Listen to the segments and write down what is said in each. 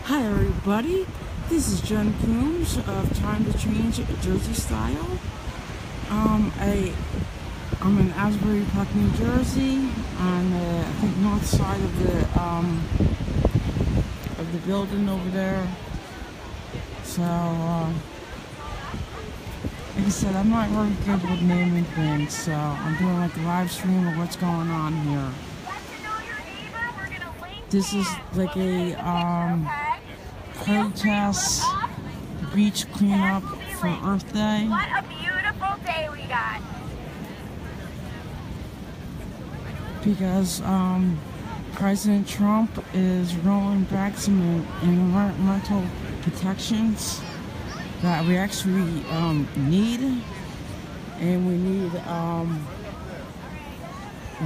Hi everybody, this is Jen Coombs of Time to Change Jersey Style. I'm in Asbury Park, New Jersey, on the I think north side of the building over there. So like I said, I'm not really good with naming things, so I'm doing like a live stream of what's going on here. This is like a protest beach cleanup for Earth Day. What a beautiful day we got. Because President Trump is rolling back some environmental protections that we actually need, and we need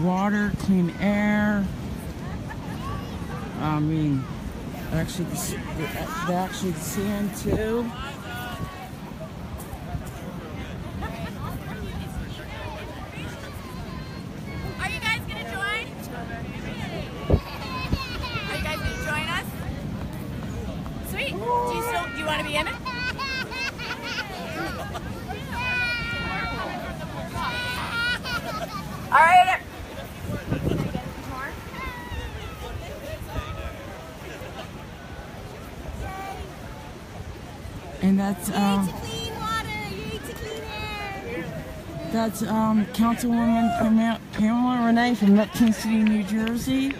water, clean air. I mean, actually the sand too. Are you guys gonna join? Are you guys gonna join us? Sweet. Do you want to be in it? All right. And that's that's Councilwoman Pamela Renee from Neptune City, New Jersey.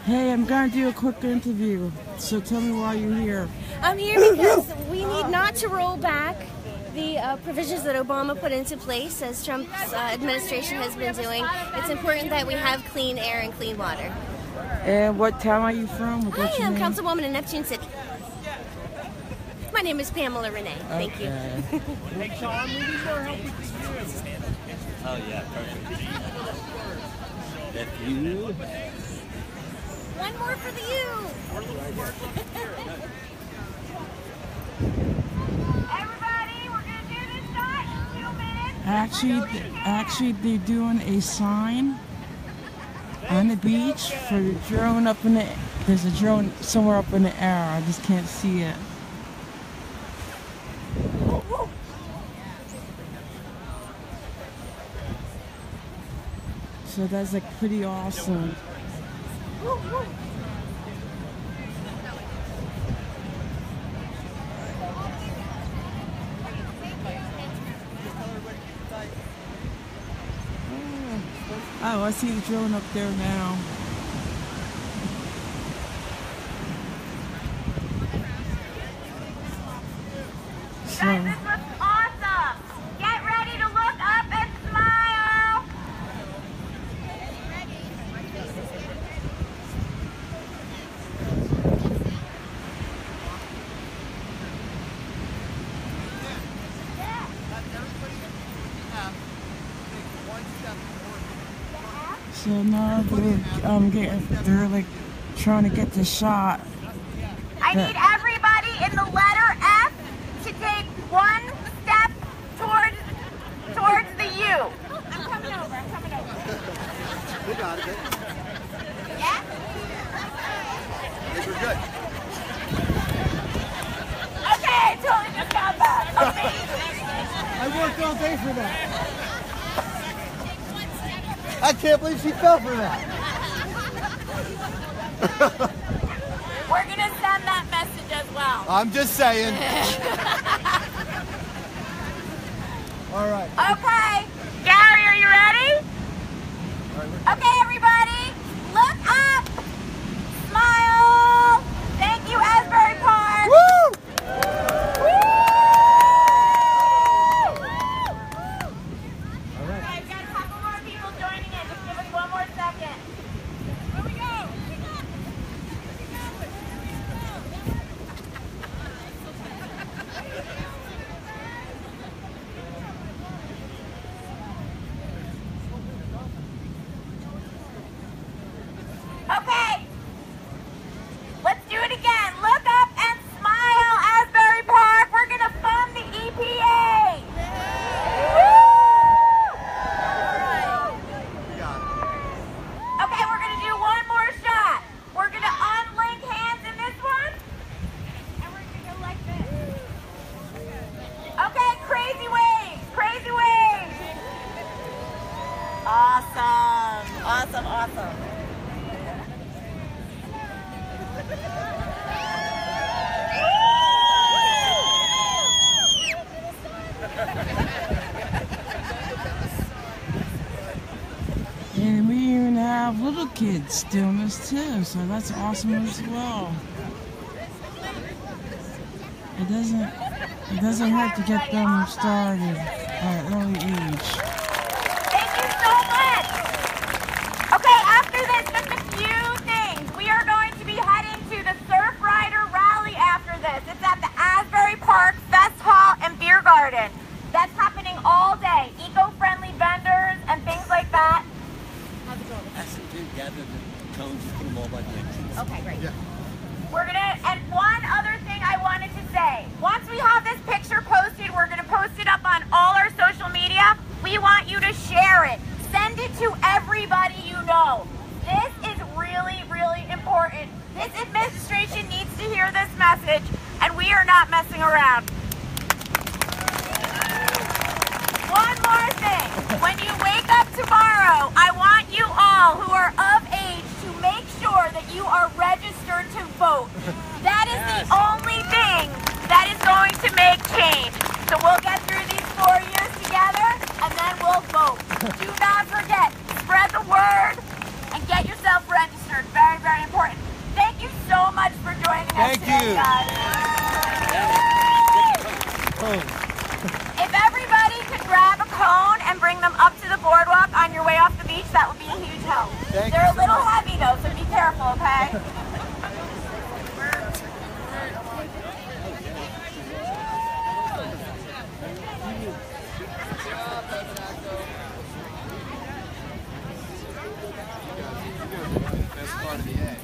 Hey, I'm gonna do a quick interview, so tell me why you're here. I'm here because we need not to roll back the provisions that Obama put into place, as Trump's administration has been doing. It's important that we have clean air and clean water. And what town are you from? I am Councilwoman in Neptune City. My name is Pamela Renee. Thank you. Hey, Sean, we need more help with this too. Oh, yeah, perfect. If you... One more for the U. Everybody, we're gonna do this shot in 2 minutes. Actually, they're doing a sign on the beach for the drone up in the. There's a drone somewhere up in the air. I just can't see it. So that's like pretty awesome. Oh, I see the drone up there now. So, Guys, this looks awesome. Get ready to look up and smile. so now they're like trying to get the shot. I need everybody in the letter F to take one step towards the U. I'm coming over. We got it. Yeah? I think we're good. Okay, I totally just got back. Amazing. I worked all day for that. I can't believe she fell for that. We're going to send that message as well. I'm just saying. All right. Okay. Gary, are you ready? Okay, everybody. Look up. Smile. Thank you, Asbury Park. Woo! All right, we've got a couple more people joining in. Just give us one more second. Here we go. Awesome. Awesome, awesome. And we even have little kids doing this too, so that's awesome as well. It doesn't hurt to get them started at an early age. Thank you so much. Okay, after this, just a few things. We are going to be heading to the Surf Rider Rally after this. It's at the Asbury Park Fest Hall and Beer Garden. That's happening all day. Eco-friendly vendors and things like that. That's the dude gathered the cones and put them all by the entrance. Okay, great. Yeah. We're gonna, and one other thing I wanted to say. Once we have this picture posted, we're gonna post it up on all our social media. We want you to share it. Send it to everybody you know. This is really, really important. This administration needs to hear this message, and we are not messing around. One more thing. When you wake up tomorrow, I want you all who are of age to make sure that you are registered to vote. That is the only thing that is going to make change. So we'll get through these 4 years together, and then we'll vote. Do not forget, spread the word, and get yourself registered. Very, very important. Thank you so much for joining us today, guys. If everybody could grab a cone and bring them up to the boardwalk on your way off the beach, that would be a huge help. They're a little heavy though, so be careful, okay? Best part of the day.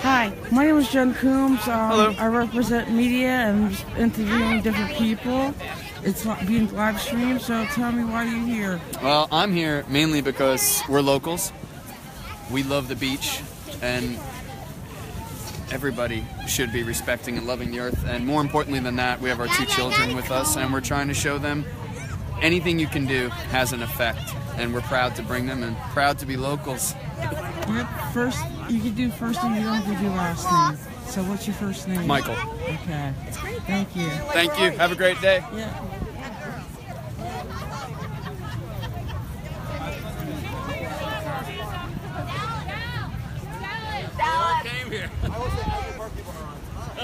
Hi. My name is Jen Coombs. Hello. I represent media and just interviewing different people. It's being live streamed, so tell me why you're here. Well, I'm here mainly because we're locals. We love the beach, and everybody should be respecting and loving the earth. And more importantly than that, we have our 2 children with us, and we're trying to show them anything you can do has an effect. And we're proud to bring them and proud to be locals. Yep. First, you can do first name, you don't have to do last name. So what's your first name? Michael. Okay. Thank you. Thank you. Have a great day. Yeah.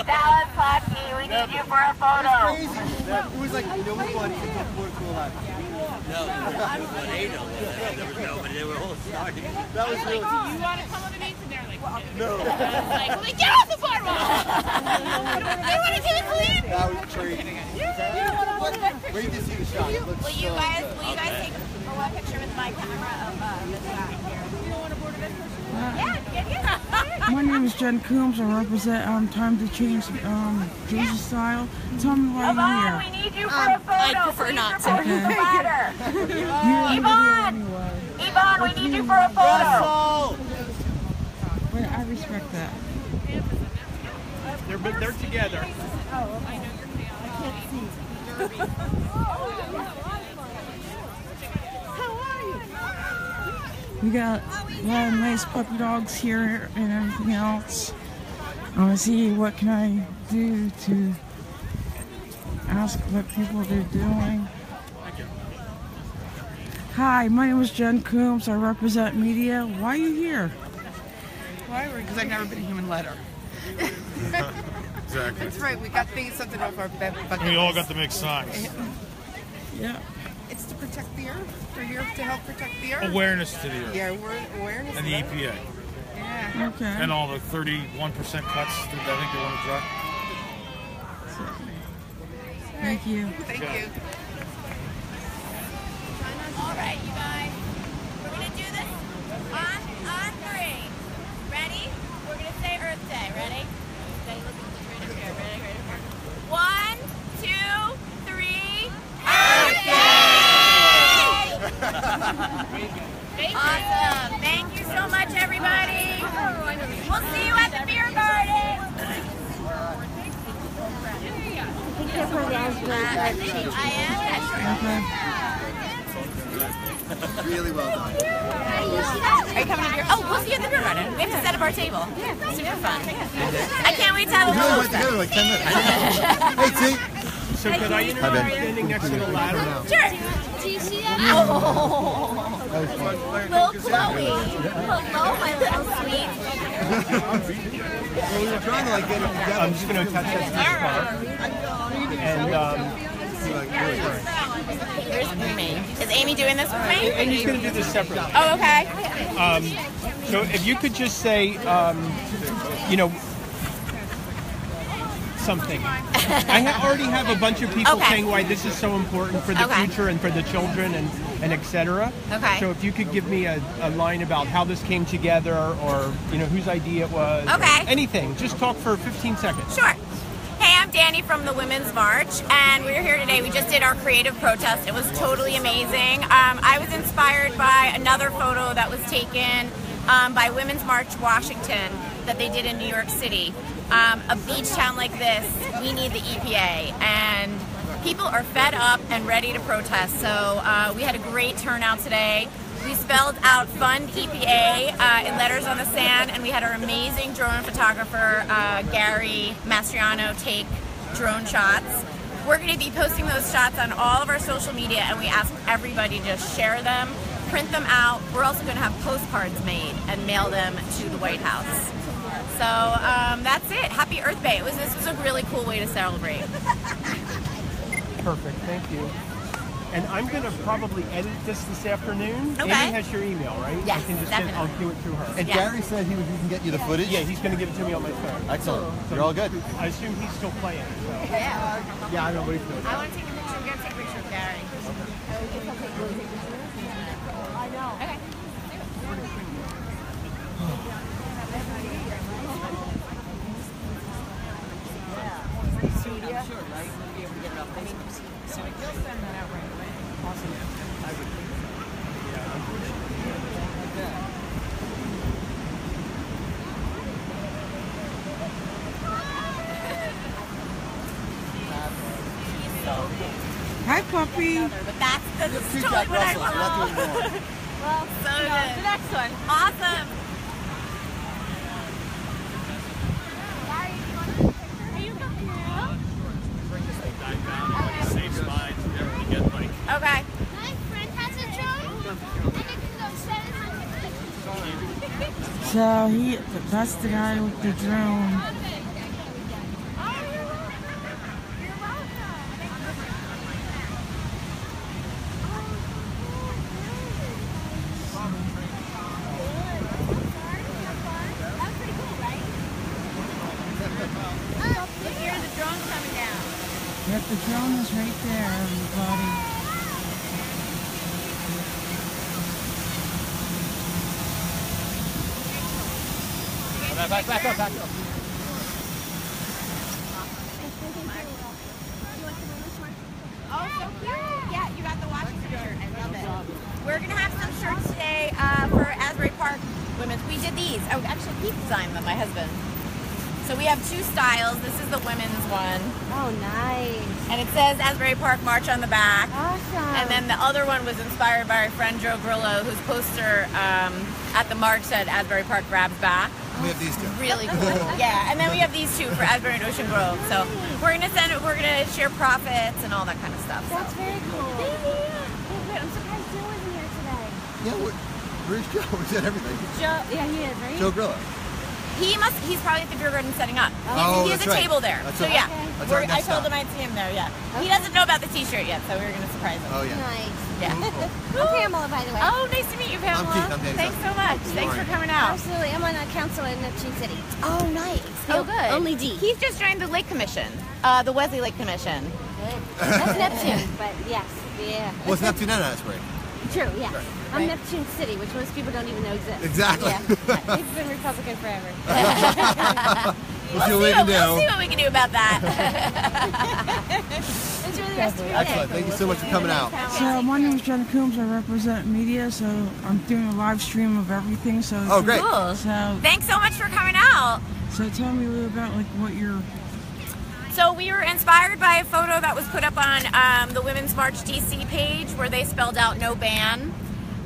Dallas Hockey, we need you for a photo. It was like, you know, we wanted to get more cool out. No, they know that. There was nobody. They were all starting. That was really Do you want to come on the beach? And they're like, no. like, well, then get off the boardwalk! They want to get it clean! That was crazy. Wait to see the shot. Will you guys take one picture with my camera of this guy here? You don't want to board a person? Yeah. My name is Jen Coombs. I represent Time to Change Jersey Style. Tell me why Yvonne, you're we here. need you for a photo. I'd prefer Please not report to. the ladder. You're Yvonne! anyway. Yvonne, we need you for a photo. Wait, I respect that. They're together. We got a lot of nice puppy dogs here and everything else. I want to see what can I do to ask what people they're doing. Hi, my name is Jen Coombs. I represent media. Why are you here? Why? Because I've never been a human letter. Exactly. That's right. We got things something off our bucket. We all got to make signs. Yeah. It's to protect the earth. We're here to help protect the earth. Awareness to the earth. Yeah, we're awareness. And the of EPA. Yeah. Okay. And all the 31% cuts that I think they want to drop. Thank you. Thank you. All right, you guys. We're going to do this on 3. Ready? We're going to say Earth Day. Ready? Stay looking straight here. Ready? 1, 2, 3. Earth Day! Awesome. Thank you so much, everybody. We'll see you at the beer garden. Really well done. Are you coming to beer? Oh, we'll see you at the beer garden. We have to set up our table. Super fun. I can't wait to have a We really little went together like 10 minutes. Hey, T. So could I interrupt standing next to the ladder? Sure. Do you see that? Oh, little Chloe. Hello, my little sweet. We were trying to like get it together. I'm just going to attach this to this car. And Here's Amy. Is Amy doing this with me? Amy's going to do this separately. Oh, okay. So if you could just say, you know, something. I already have a bunch of people saying why this is so important for the future and for the children and etc. Okay. So if you could give me a line about how this came together, or you know whose idea it was. Okay. Anything. Just talk for 15 seconds. Sure. Hey, I'm Danny from the Women's March, and we're here today. We just did our creative protest. It was totally amazing. I was inspired by another photo that was taken by Women's March Washington that they did in New York City. A beach town like this, we need the EPA, and people are fed up and ready to protest. So we had a great turnout today. We spelled out Fund EPA in letters on the sand, and we had our amazing drone photographer, Gary Mastriano, take drone shots. We're going to be posting those shots on all of our social media, and we ask everybody to just share them, print them out. We're also going to have postcards made and mail them to the White House. So that's it. Happy Earth Day. This was a really cool way to celebrate. Perfect. Thank you. And I'm going to probably edit this afternoon. Okay. Amy has your email, right? Yes, I can just definitely. I'll do it through her. And Gary said he can get you the footage. Yeah, he's going to give it to me on my phone. Excellent. You're all good. I assume he's still playing. So. Yeah. Yeah, I know what he's doing. I want to take a picture. We're going to take a picture of Gary. I know. Okay. Hi, puppy. But that's totally what I want. Well, so good. The next one. Awesome. Okay. My friend has a drone, and it can go 700 So that's the guy with the drone. Yep, the drone is right there, everybody. Back up. Oh, so cute. Yeah, you got the Washington shirt. I love it. We're going to have some shirts today for Asbury Park Women's. We did these. Oh, actually, Pete designed them, my husband. So we have two styles. This is the women's one. Oh, nice. And it says Asbury Park March on the back. Awesome. And then the other one was inspired by our friend Joe Grillo, whose poster at the march said Asbury Park grabs back. We have these two. Really cool. Yeah, and then we have these two for Asbury and Ocean Grove. So we're gonna share profits and all that kind of stuff. That's very cool. I'm surprised Joe isn't here today. Yeah, where's Joe? He's at everything. Joe, yeah, he is, right? Joe Grillo. He's probably at the beer garden setting up. Oh, he has that's a right. table there. That's So right. yeah, That's our I next told stop. him I'd see him there, yeah. He doesn't know about the t-shirt yet, so we were gonna surprise him. Oh, yeah. Nice. Yeah. I'm Pamela, by the way. Oh, nice to meet you, Pamela. Keith. I'm Dave. Thanks so much. Thanks for coming out. Absolutely. I'm on a council in Neptune City. Oh, nice. Oh, good. Only D. He's just joined the Lake Commission, the Wesley Lake Commission. That's Neptune, but yes. Yeah. Well, it's Neptune and Asbury. True, yeah. Right. I'm Neptune City, which most people don't even know exists. Exactly. Yeah. They've been Republican forever. We'll see what we can do. We'll see what we can do about that. Enjoy the rest of your day. Excellent. Thank you so much for coming out. So my name is Jenna Coombs. I represent media, so I'm doing a live stream of everything. So Oh, great. Cool. So Thanks so much for coming out. tell me a little about like what you're. So we were inspired by a photo that was put up on the Women's March DC page where they spelled out no ban,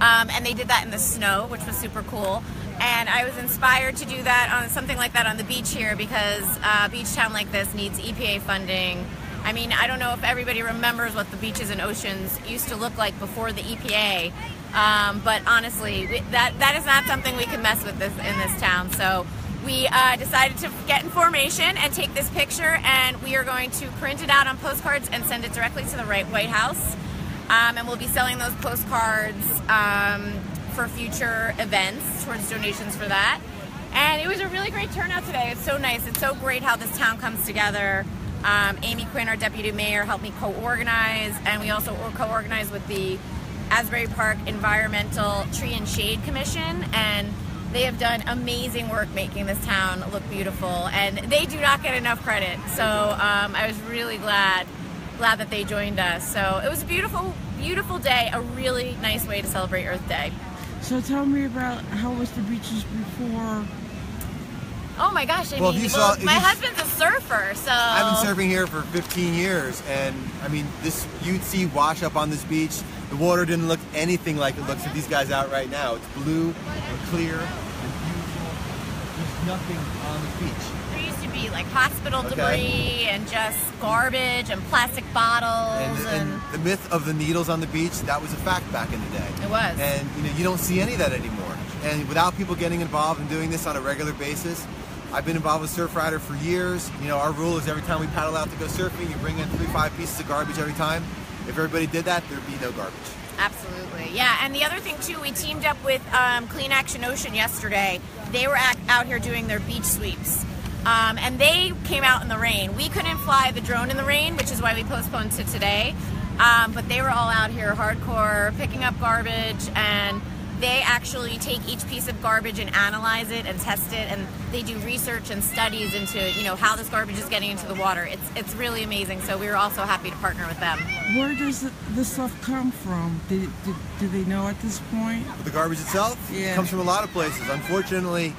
and they did that in the snow, which was super cool. And I was inspired to do that on something like that on the beach here because a beach town like this needs EPA funding. I mean, I don't know if everybody remembers what the beaches and oceans used to look like before the EPA, but honestly, that is not something we can mess with in this town. So we decided to get information and take this picture, and we are going to print it out on postcards and send it directly to the White House. And we'll be selling those postcards for future events towards donations for that. And it was a really great turnout today. It's so nice. It's so great how this town comes together. Amy Quinn, our deputy mayor, helped me co-organize, and we also co-organized with the Asbury Park Environmental Tree and Shade Commission, and they have done amazing work making this town look beautiful, and they do not get enough credit. So I was really glad that they joined us. So it was a beautiful, beautiful day, a really nice way to celebrate Earth Day. So tell me about how was the beaches before? Oh my gosh, I Well, mean, my husband's a surfer, so... I've been surfing here for 15 years, and I mean, you'd see wash up on this beach. The water didn't look anything like it looks to these guys out right now. It's blue and clear and beautiful. There's nothing on the beach. There used to be like hospital debris and just garbage and plastic bottles. And the myth of the needles on the beach, that was a fact back in the day. It was. And you don't see any of that anymore. And without people getting involved and doing this on a regular basis, I've been involved with Surf Rider for years. Our rule is every time we paddle out to go surfing, you bring in 3-5 pieces of garbage every time. If everybody did that, there'd be no garbage. Absolutely, yeah. And the other thing too, we teamed up with Clean Action Ocean yesterday. They were out here doing their beach sweeps. And they came out in the rain. We couldn't fly the drone in the rain, which is why we postponed to today. But they were all out here hardcore, picking up garbage, and they actually take each piece of garbage and analyze it and test it, and they do research and studies into how this garbage is getting into the water. It's really amazing. So we were also happy to partner with them. Where does this stuff come from? Do they know at this point? The garbage itself? Yeah. It comes from a lot of places. Unfortunately,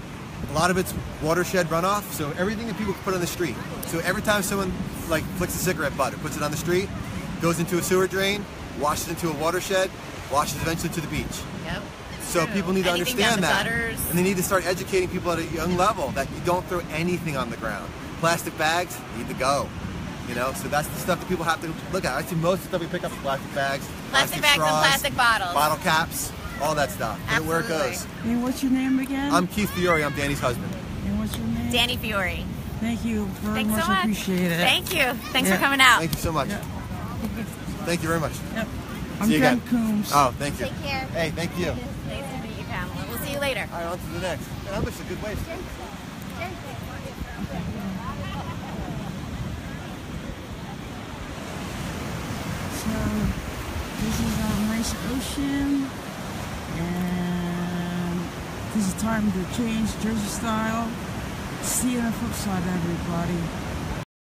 a lot of it's watershed runoff, so everything that people put on the street. So every time someone flicks a cigarette butt or puts it on the street, goes into a sewer drain, washes into a watershed, washes eventually to the beach. Yep. So people need to understand that. Gutters. And they need to start educating people at a young level that you don't throw anything on the ground. Plastic bags need to go. So that's the stuff that people have to look at. I see most of the stuff we pick up is plastic bags. Plastic bags straws, and plastic bottles. Bottle caps, all that stuff. Put it where it goes. And what's your name again? I'm Keith Fiore. I'm Danny's husband. And what's your name? Danny Fiore. Thank you very Thanks much. so much. Appreciate it. Thank you. Thanks for coming out. Thank you so much. Yeah. Thank you very much. Yep. See I'm you Jen again. Coombs. Oh, thank you. Take care. Hey, thank you. Nice to meet you, Pamela. We'll see you later. All right, on to the next. That looks a good way. So this is a nice ocean, and this is time to change Jersey style. See you on the flip side, everybody.